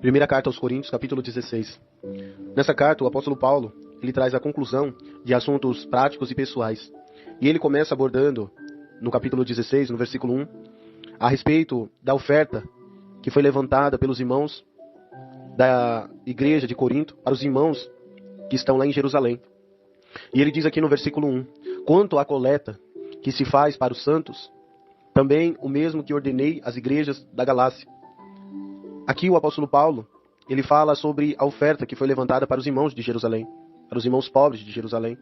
Primeira carta aos Coríntios, capítulo 16. Nessa carta, o apóstolo Paulo, ele traz a conclusão de assuntos práticos e pessoais. E ele começa abordando, no capítulo 16, no versículo 1, a respeito da oferta que foi levantada pelos irmãos da igreja de Corinto para os irmãos que estão lá em Jerusalém. E ele diz aqui no versículo 1, quanto à coleta que se faz para os santos, também o mesmo que ordenei às igrejas da Galácia. Aqui o apóstolo Paulo, ele fala sobre a oferta que foi levantada para os irmãos de Jerusalém, para os irmãos pobres de Jerusalém.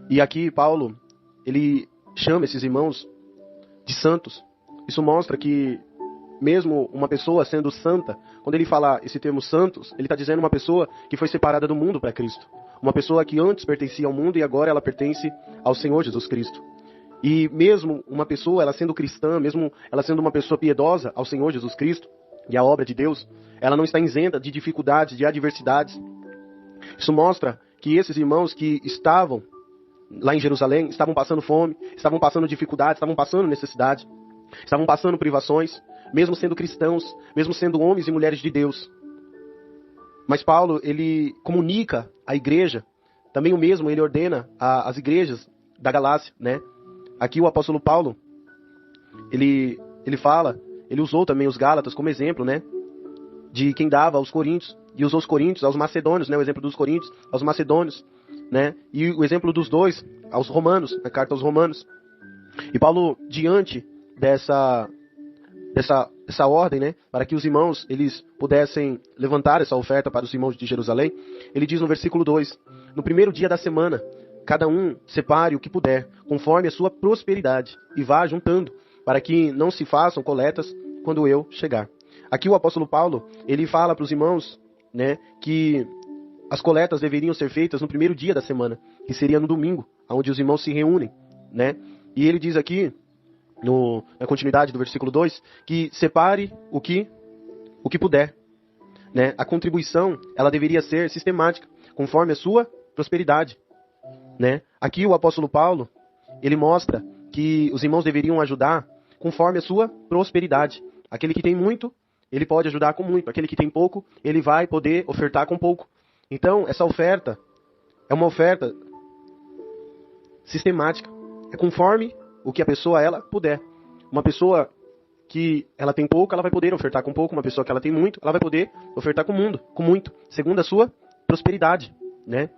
E aqui Paulo, ele chama esses irmãos de santos. Isso mostra que mesmo uma pessoa sendo santa, quando ele fala esse termo santos, ele está dizendo uma pessoa que foi separada do mundo para Cristo. Uma pessoa que antes pertencia ao mundo e agora ela pertence ao Senhor Jesus Cristo. E mesmo uma pessoa, ela sendo cristã, mesmo ela sendo uma pessoa piedosa ao Senhor Jesus Cristo e à obra de Deus, ela não está isenta de dificuldades, de adversidades. Isso mostra que esses irmãos que estavam lá em Jerusalém, estavam passando fome, estavam passando dificuldades, estavam passando necessidade, estavam passando privações, mesmo sendo cristãos, mesmo sendo homens e mulheres de Deus. Mas Paulo, ele comunica à igreja, também o mesmo, ele ordena às igrejas da Galácia, né? Aqui o apóstolo Paulo, ele fala, ele usou também os Gálatas como exemplo, né? De quem dava aos coríntios, e usou os coríntios aos macedônios, né? O exemplo dos coríntios aos macedônios, né? E o exemplo dos dois aos romanos, na carta aos romanos. E Paulo, diante dessa ordem, né, para que os irmãos eles pudessem levantar essa oferta para os irmãos de Jerusalém, ele diz no versículo 2, no primeiro dia da semana, cada um separe o que puder, conforme a sua prosperidade, e vá juntando, para que não se façam coletas quando eu chegar. Aqui o apóstolo Paulo, ele fala para os irmãos, né, que as coletas deveriam ser feitas no primeiro dia da semana, que seria no domingo, onde os irmãos se reúnem, né? E ele diz aqui, na continuidade do versículo 2, que separe o que puder, né? A contribuição, ela deveria ser sistemática, conforme a sua prosperidade, né? Aqui o apóstolo Paulo, ele mostra que os irmãos deveriam ajudar conforme a sua prosperidade. Aquele que tem muito, ele pode ajudar com muito. Aquele que tem pouco, ele vai poder ofertar com pouco. Então, essa oferta é uma oferta sistemática. É conforme o que a pessoa ela puder. Uma pessoa que ela tem pouco, ela vai poder ofertar com pouco. Uma pessoa que ela tem muito, ela vai poder ofertar com muito, segundo a sua prosperidade, né?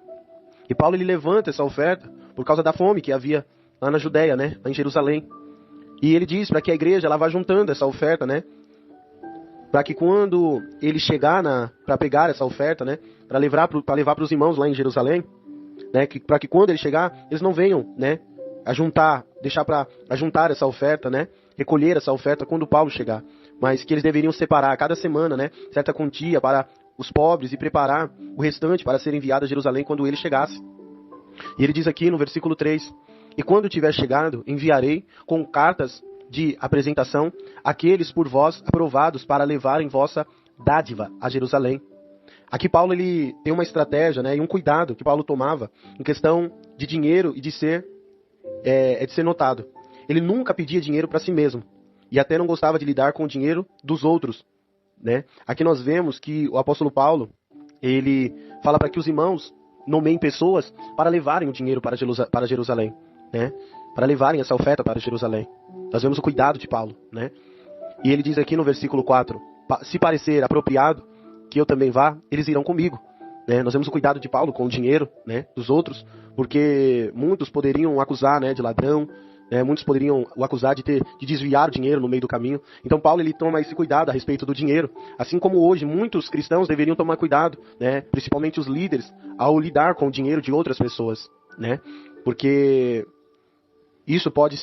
E Paulo ele levanta essa oferta por causa da fome que havia lá na Judéia, né? Lá em Jerusalém. E ele diz para que a igreja ela vá juntando essa oferta, né? Para que quando ele chegar para pegar essa oferta, né? Para levar para os irmãos lá em Jerusalém, né? Para que quando ele chegar, eles não venham, né? Deixar para ajuntar essa oferta, né? Recolher essa oferta quando Paulo chegar. Mas que eles deveriam separar cada semana, né? Certa quantia para os pobres e preparar o restante para ser enviado a Jerusalém quando ele chegasse. E ele diz aqui no versículo 3, e quando tiver chegado, enviarei com cartas de apresentação aqueles por vós aprovados para levarem vossa dádiva a Jerusalém. Aqui Paulo ele tem uma estratégia, né, e um cuidado que Paulo tomava em questão de dinheiro e de ser notado. Ele nunca pedia dinheiro para si mesmo e até não gostava de lidar com o dinheiro dos outros, né? Aqui nós vemos que o apóstolo Paulo ele fala para que os irmãos nomeiem pessoas para levarem o dinheiro para Jerusalém, né? Para levarem essa oferta para Jerusalém. Nós vemos o cuidado de Paulo, né? E ele diz aqui no versículo 4, se parecer apropriado que eu também vá, eles irão comigo, né? Nós vemos o cuidado de Paulo com o dinheiro, né, dos outros, porque muitos poderiam o acusar, né, de ladrão, né? Muitos poderiam o acusar de desviar o dinheiro no meio do caminho. Então Paulo ele toma esse cuidado a respeito do dinheiro, assim como hoje muitos cristãos deveriam tomar cuidado, né, principalmente os líderes, ao lidar com o dinheiro de outras pessoas, né? Porque isso pode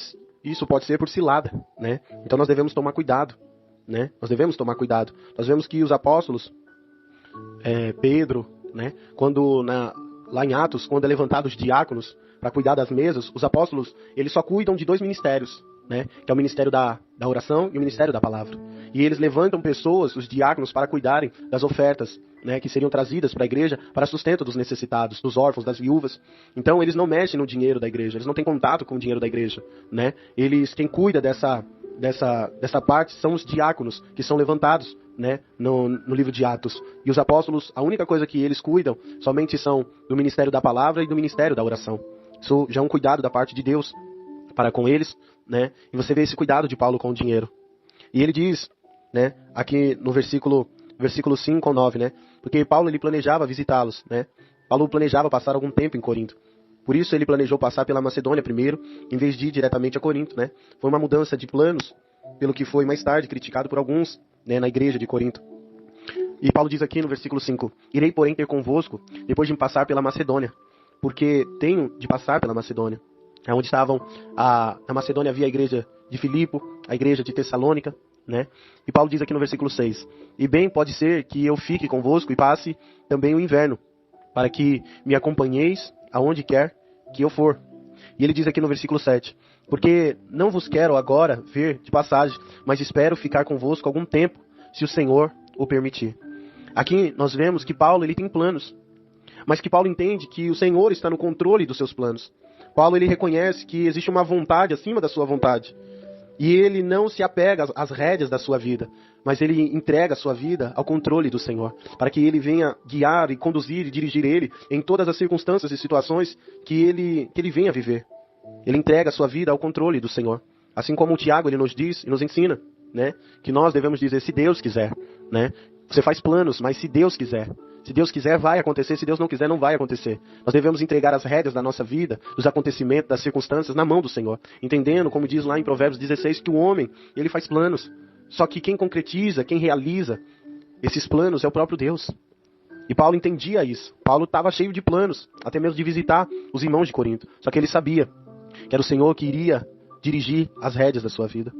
ser por cilada, né? Então nós devemos tomar cuidado, né? Nós devemos tomar cuidado. Nós vemos que os apóstolos, Pedro, né? Lá em Atos, quando é levantado os diáconos para cuidar das mesas, os apóstolos eles só cuidam de 2 ministérios, né? Que é o ministério da oração e o ministério da palavra. E eles levantam pessoas, os diáconos, para cuidarem das ofertas, né, que seriam trazidas para a igreja para sustento dos necessitados, dos órfãos, das viúvas. Então eles não mexem no dinheiro da igreja, eles não têm contato com o dinheiro da igreja, né? Quem cuida dessa parte são os diáconos que são levantados né, no livro de Atos. E os apóstolos, a única coisa que eles cuidam somente são do ministério da palavra e do ministério da oração. Isso já é um cuidado da parte de Deus para com eles, né? E você vê esse cuidado de Paulo com o dinheiro. E ele diz, né, aqui no versículo 5 ao 9, né? Porque Paulo ele planejava visitá-los, né? Paulo planejava passar algum tempo em Corinto. Por isso ele planejou passar pela Macedônia primeiro, em vez de ir diretamente a Corinto, né? Foi uma mudança de planos, pelo que foi mais tarde criticado por alguns, né, na igreja de Corinto. E Paulo diz aqui no versículo 5: Irei, porém, ter convosco, depois de passar pela Macedônia, porque tenho de passar pela Macedônia. Onde estavam, na Macedônia havia a igreja de Filipo, a igreja de Tessalônica, né? E Paulo diz aqui no versículo 6: E bem pode ser que eu fique convosco e passe também o inverno, para que me acompanheis aonde quer que eu for. E ele diz aqui no versículo 7: Porque não vos quero agora ver de passagem, mas espero ficar convosco algum tempo, se o Senhor o permitir. Aqui nós vemos que Paulo ele tem planos, mas que Paulo entende que o Senhor está no controle dos seus planos. Paulo ele reconhece que existe uma vontade acima da sua vontade. E ele não se apega às rédeas da sua vida, mas ele entrega a sua vida ao controle do Senhor, para que ele venha guiar e conduzir e dirigir ele em todas as circunstâncias e situações que ele venha viver. Ele entrega a sua vida ao controle do Senhor. Assim como o Tiago ele nos diz e nos ensina, né, que nós devemos dizer se Deus quiser, né? Você faz planos, mas se Deus quiser. Se Deus quiser, vai acontecer. Se Deus não quiser, não vai acontecer. Nós devemos entregar as rédeas da nossa vida, dos acontecimentos, das circunstâncias, na mão do Senhor. Entendendo, como diz lá em Provérbios 16, que o homem, ele faz planos. Só que quem concretiza, quem realiza esses planos é o próprio Deus. E Paulo entendia isso. Paulo estava cheio de planos, até mesmo de visitar os irmãos de Corinto. Só que ele sabia que era o Senhor que iria dirigir as rédeas da sua vida.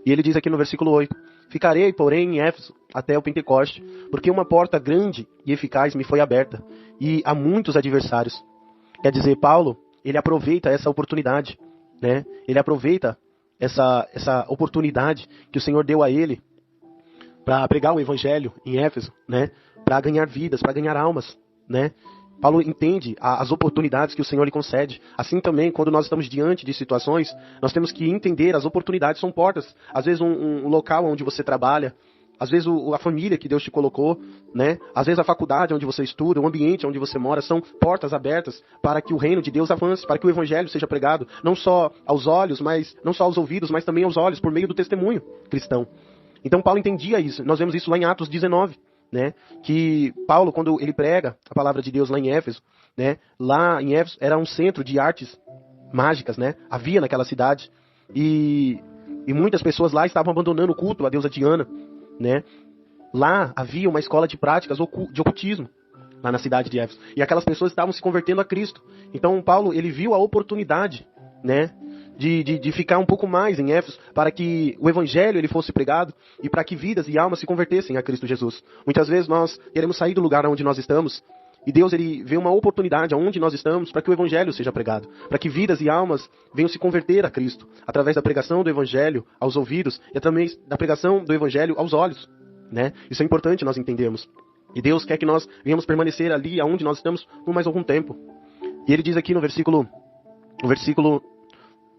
E ele diz aqui no versículo 8: Ficarei, porém, em Éfeso até o Pentecoste, porque uma porta grande e eficaz me foi aberta, e há muitos adversários. Quer dizer, Paulo, ele aproveita essa oportunidade, né? Ele aproveita essa oportunidade que o Senhor deu a ele para pregar o evangelho em Éfeso, né? Para ganhar vidas, para ganhar almas, né? Paulo entende as oportunidades que o Senhor lhe concede. Assim também, quando nós estamos diante de situações, nós temos que entender as oportunidades são portas. Às vezes um local onde você trabalha, às vezes a família que Deus te colocou, né? Às vezes a faculdade onde você estuda, o ambiente onde você mora, são portas abertas para que o reino de Deus avance, para que o evangelho seja pregado, não só aos olhos, não só aos ouvidos, mas também aos olhos, por meio do testemunho cristão. Então Paulo entendia isso. Nós vemos isso lá em Atos 19. Né, que Paulo, quando ele prega a palavra de Deus lá em Éfeso, né, lá em Éfeso era um centro de artes mágicas, né, havia naquela cidade, e muitas pessoas lá estavam abandonando o culto à deusa Diana, né. Lá havia uma escola de práticas de ocultismo, lá na cidade de Éfeso, e aquelas pessoas estavam se convertendo a Cristo. Então Paulo, ele viu a oportunidade, né, de ficar um pouco mais em Éfeso, para que o evangelho ele fosse pregado e para que vidas e almas se convertessem a Cristo Jesus. Muitas vezes nós queremos sair do lugar onde nós estamos e Deus ele vê uma oportunidade aonde nós estamos para que o evangelho seja pregado, para que vidas e almas venham se converter a Cristo através da pregação do evangelho aos ouvidos e também da pregação do evangelho aos olhos, né? Isso é importante nós entendermos. E Deus quer que nós venhamos permanecer ali aonde nós estamos por mais algum tempo. E ele diz aqui no versículo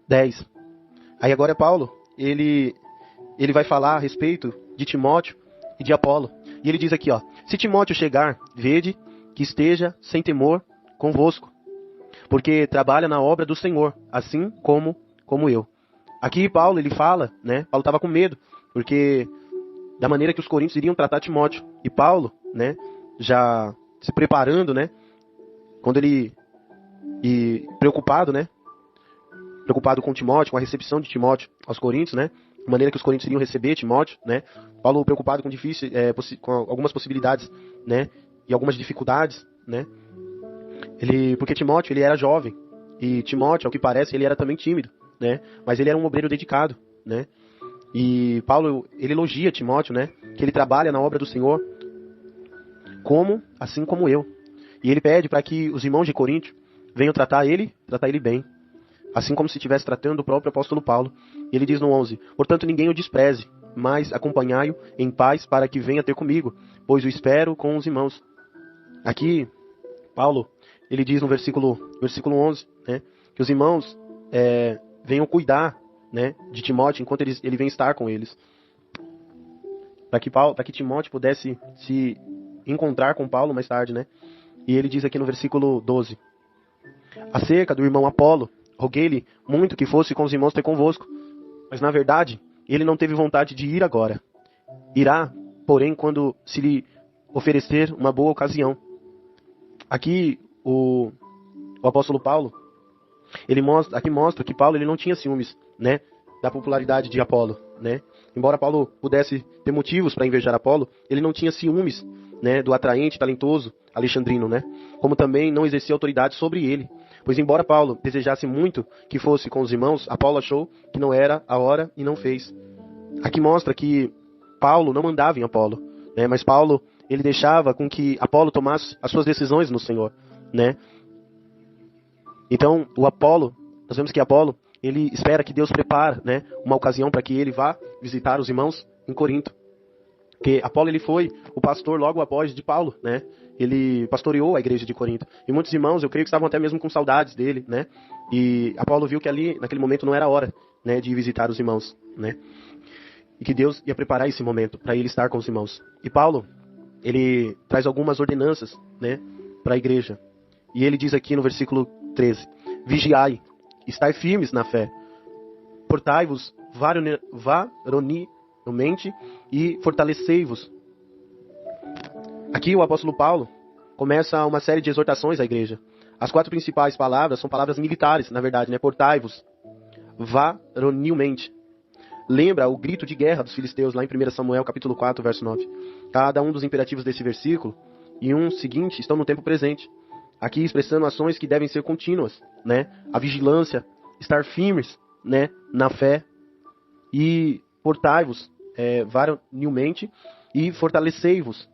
10. Aí agora é Paulo, ele vai falar a respeito de Timóteo e de Apolo. E ele diz aqui, ó: Se Timóteo chegar, vede que esteja sem temor convosco, porque trabalha na obra do Senhor, assim como eu. Aqui Paulo, ele fala, né? Paulo estava com medo, porque da maneira que os coríntios iriam tratar Timóteo. E Paulo, né, já se preparando, né? Quando ele preocupado, né? Preocupado com Timóteo, com a recepção de Timóteo aos coríntios, né? A maneira que os coríntios iriam receber Timóteo, né? Paulo preocupado com com algumas possibilidades, né? E algumas dificuldades, né? Porque Timóteo, ele era jovem. E Timóteo, ao que parece, ele era também tímido, né? Mas ele era um obreiro dedicado, né? E Paulo, ele elogia Timóteo, né? Que ele trabalha na obra do Senhor assim como eu. E ele pede para que os irmãos de Corinto venham tratar ele bem, assim como se estivesse tratando o próprio apóstolo Paulo. E ele diz no 11: Portanto, ninguém o despreze, mas acompanhai-o em paz para que venha ter comigo, pois o espero com os irmãos. Aqui, Paulo, ele diz no versículo 11, né, que os irmãos venham cuidar, né, de Timóteo enquanto ele vem estar com eles. para que Timóteo pudesse se encontrar com Paulo mais tarde, né? E ele diz aqui no versículo 12: acerca do irmão Apolo, roguei-lhe muito que fosse com os irmãos ter convosco, mas na verdade ele não teve vontade de ir agora. Irá, porém, quando se lhe oferecer uma boa ocasião. Aqui o apóstolo Paulo, ele mostra que Paulo ele não tinha ciúmes, né, da popularidade de Apolo, né? Embora Paulo pudesse ter motivos para invejar Apolo, ele não tinha ciúmes, né, do atraente, talentoso Alexandrino, né? Como também não exercia autoridade sobre ele. Pois embora Paulo desejasse muito que fosse com os irmãos, Apolo achou que não era a hora e não fez. Aqui mostra que Paulo não mandava em Apolo, né? Mas Paulo ele deixava com que Apolo tomasse as suas decisões no Senhor, né? Então, nós vemos que Apolo, ele espera que Deus prepare, né, uma ocasião para que ele vá visitar os irmãos em Corinto. Porque Apolo ele foi o pastor logo após de Paulo, né? Ele pastoreou a igreja de Corinto. E muitos irmãos, eu creio que estavam até mesmo com saudades dele, né? E Apolo viu que ali, naquele momento, não era a hora, né, de visitar os irmãos, né? E que Deus ia preparar esse momento para ele estar com os irmãos. E Paulo, ele traz algumas ordenanças, né, para a igreja. E ele diz aqui no versículo 13: vigiai, estai firmes na fé, portai-vos varonilmente e fortalecei-vos. Aqui o apóstolo Paulo começa uma série de exortações à igreja. As 4 principais palavras são palavras militares, na verdade, né? Portai-vos varonilmente. Lembra o grito de guerra dos filisteus lá em 1 Samuel capítulo 4, verso 9. Cada um dos imperativos desse versículo e um seguinte estão no tempo presente. Aqui expressando ações que devem ser contínuas, né? A vigilância, estar firmes, né, na fé, e portai-vos varonilmente e fortalecei-vos.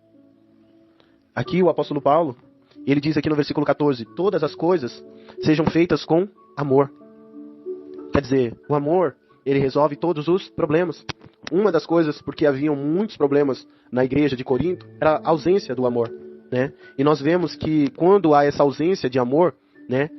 Aqui o apóstolo Paulo, ele diz aqui no versículo 14: todas as coisas sejam feitas com amor. Quer dizer, o amor, ele resolve todos os problemas. Uma das coisas, porque haviam muitos problemas na igreja de Corinto, era a ausência do amor, né? E nós vemos que quando há essa ausência de amor, né,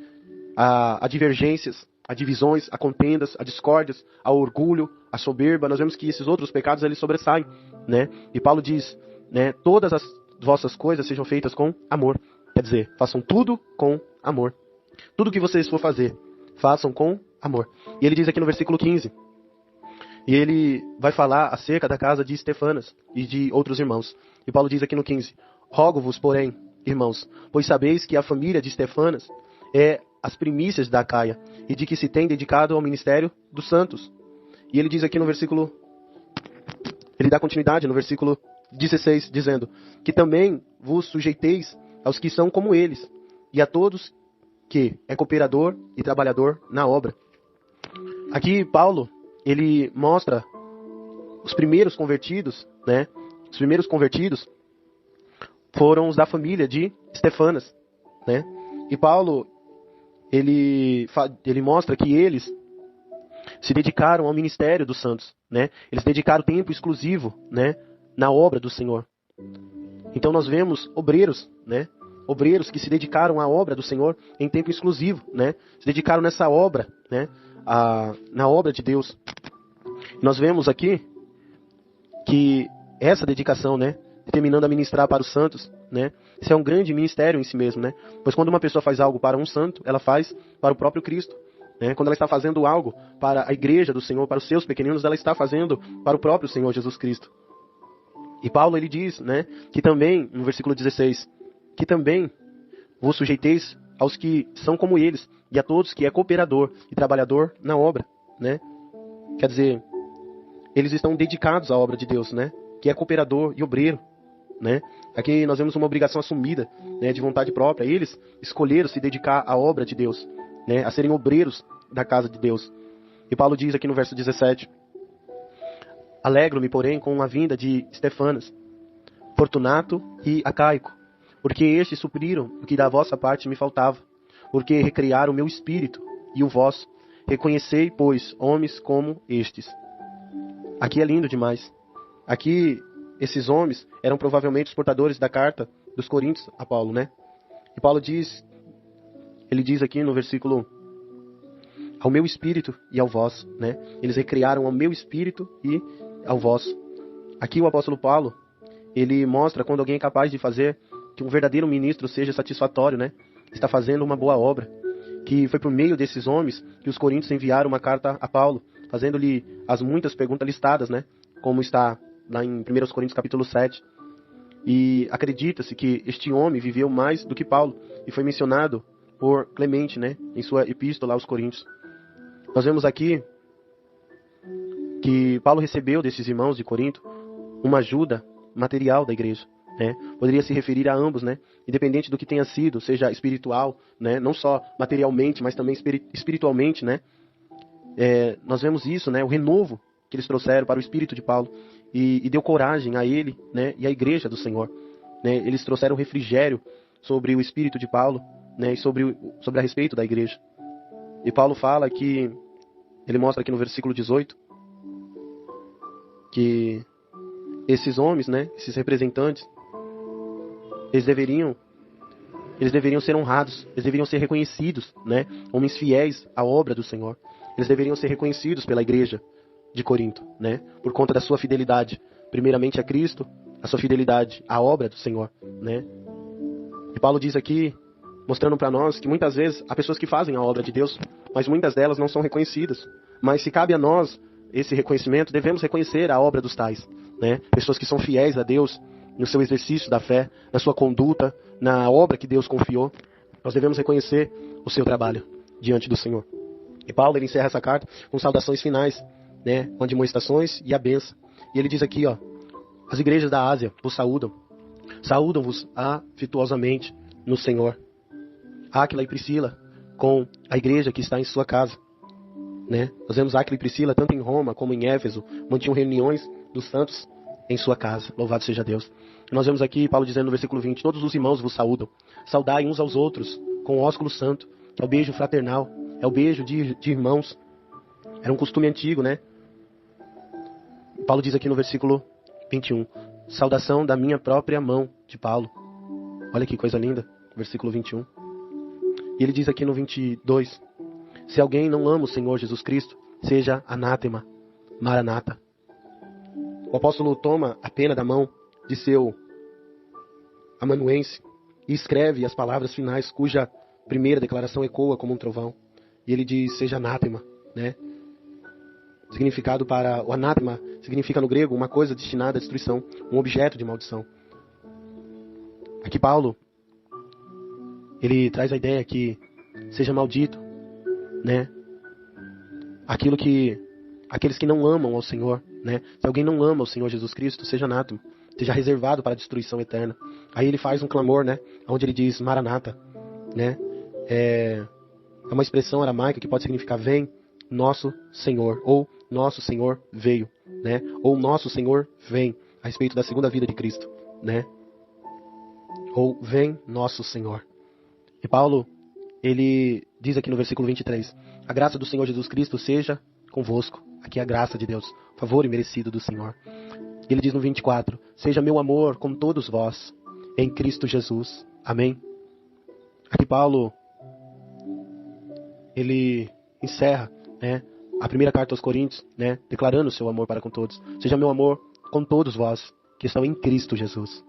há divergências, há divisões, há contendas, há discórdias, há orgulho, há soberba. Nós vemos que esses outros pecados eles sobressaem, né? E Paulo diz, né, todas as vossas coisas sejam feitas com amor. Quer dizer, façam tudo com amor. Tudo que vocês for fazer, façam com amor. E ele diz aqui no versículo 15, e ele vai falar acerca da casa de Estefanas e de outros irmãos. E Paulo diz aqui no 15: rogo-vos, porém, irmãos, pois sabeis que a família de Estefanas é as primícias da Acaia, e de que se tem dedicado ao ministério dos santos. E ele diz aqui no versículo, ele dá continuidade no versículo 16, dizendo que também vos sujeiteis aos que são como eles, e a todos que é cooperador e trabalhador na obra. Aqui Paulo, ele mostra os primeiros convertidos, né? Os primeiros convertidos foram os da família de Estefanas, né? E Paulo, ele mostra que eles se dedicaram ao ministério dos santos, né? Eles dedicaram tempo exclusivo, né, na obra do Senhor. Então nós vemos obreiros, né? Obreiros que se dedicaram à obra do Senhor em tempo exclusivo, né? Se dedicaram nessa obra, né? Na obra de Deus. Nós vemos aqui que essa dedicação, né, determinando a ministrar para os santos, né, isso é um grande ministério em si mesmo, né? Pois quando uma pessoa faz algo para um santo, ela faz para o próprio Cristo, né? Quando ela está fazendo algo para a igreja do Senhor, para os seus pequeninos, ela está fazendo para o próprio Senhor Jesus Cristo. E Paulo, ele diz, né, que também, no versículo 16, que também vos sujeiteis aos que são como eles, e a todos que é cooperador e trabalhador na obra, né? Quer dizer, eles estão dedicados à obra de Deus, né? Que é cooperador e obreiro, né? Aqui nós vemos uma obrigação assumida, né, de vontade própria. Eles escolheram se dedicar à obra de Deus, né, a serem obreiros da casa de Deus. E Paulo diz aqui no verso 17: alegro-me, porém, com a vinda de Estefanas, Fortunato e Acaico, porque estes supriram o que da vossa parte me faltava, porque recriaram o meu espírito e o vosso. Reconhecei, pois, homens como estes. Aqui é lindo demais. Aqui, esses homens eram provavelmente os portadores da carta dos Coríntios a Paulo, né? E Paulo diz, ele diz aqui no versículo, ao meu espírito e ao vosso, né? Eles recriaram ao meu espírito e ao vosso. Aqui o apóstolo Paulo, ele mostra quando alguém é capaz de fazer que um verdadeiro ministro seja satisfatório, né? Está fazendo uma boa obra. Que foi por meio desses homens que os coríntios enviaram uma carta a Paulo, fazendo-lhe as muitas perguntas listadas, né? Como está lá em 1 Coríntios capítulo 7. E acredita-se que este homem viveu mais do que Paulo e foi mencionado por Clemente, né? Em sua epístola aos Coríntios. Nós vemos aqui que Paulo recebeu desses irmãos de Corinto uma ajuda material da igreja, né? Poderia se referir a ambos, né? Independente do que tenha sido, seja espiritual, né? Não só materialmente, mas também espiritualmente, né? Nós vemos isso, né? O renovo que eles trouxeram para o espírito de Paulo e deu coragem a ele, né? E à igreja do Senhor, né? Eles trouxeram refrigério sobre o espírito de Paulo, né? E sobre a respeito da igreja. E Paulo fala que ele mostra aqui no versículo 18 que esses homens, né? Esses representantes, eles deveriam ser honrados, eles deveriam ser reconhecidos, né? Homens fiéis à obra do Senhor. Eles deveriam ser reconhecidos pela igreja de Corinto, né? Por conta da sua fidelidade, primeiramente a Cristo, a sua fidelidade à obra do Senhor, né? E Paulo diz aqui, mostrando para nós que muitas vezes há pessoas que fazem a obra de Deus, mas muitas delas não são reconhecidas. Mas se cabe a nós esse reconhecimento, devemos reconhecer a obra dos tais, né? Pessoas que são fiéis a Deus no seu exercício da fé, na sua conduta, na obra que Deus confiou. Nós devemos reconhecer o seu trabalho diante do Senhor. E Paulo, ele encerra essa carta com saudações finais, né? Com admoestações e a bênção. E ele diz aqui, ó: as igrejas da Ásia vos saúdam. Saúdam-vos afetuosamente no Senhor. Áquila e Priscila, com a igreja que está em sua casa, né? Nós vemos Áquila e Priscila, tanto em Roma como em Éfeso, mantinham reuniões dos santos em sua casa. Louvado seja Deus. E nós vemos aqui Paulo dizendo no versículo 20: todos os irmãos vos saúdam. Saudai uns aos outros com o ósculo santo, que é o beijo fraternal, é o beijo de irmãos. Era um costume antigo, né? Paulo diz aqui no versículo 21: saudação da minha própria mão, de Paulo. Olha que coisa linda, versículo 21. E ele diz aqui no 22: se alguém não ama o Senhor Jesus Cristo, seja anátema, maranata. O apóstolo toma a pena da mão de seu amanuense e escreve as palavras finais, cuja primeira declaração ecoa como um trovão. E ele diz: seja anátema, né? Significado para o anátema significa no grego uma coisa destinada à destruição, um objeto de maldição. Aqui Paulo, ele traz a ideia que seja maldito, né? Aqueles que não amam ao Senhor, né? Se alguém não ama o Senhor Jesus Cristo, seja anátema, seja reservado para a destruição eterna. Aí ele faz um clamor, né? Onde ele diz maranata, né? É uma expressão aramaica que pode significar vem nosso Senhor, ou nosso Senhor veio, né? Ou nosso Senhor vem, a respeito da segunda vida de Cristo, né? Ou vem nosso Senhor. E Paulo, ele diz aqui no versículo 23: a graça do Senhor Jesus Cristo seja convosco. Aqui é a graça de Deus, favor imerecido do Senhor. E ele diz no 24: seja meu amor com todos vós, em Cristo Jesus. Amém. Aqui Paulo, ele encerra, né, a primeira carta aos Coríntios, né, declarando o seu amor para com todos. Seja meu amor com todos vós, que estão em Cristo Jesus.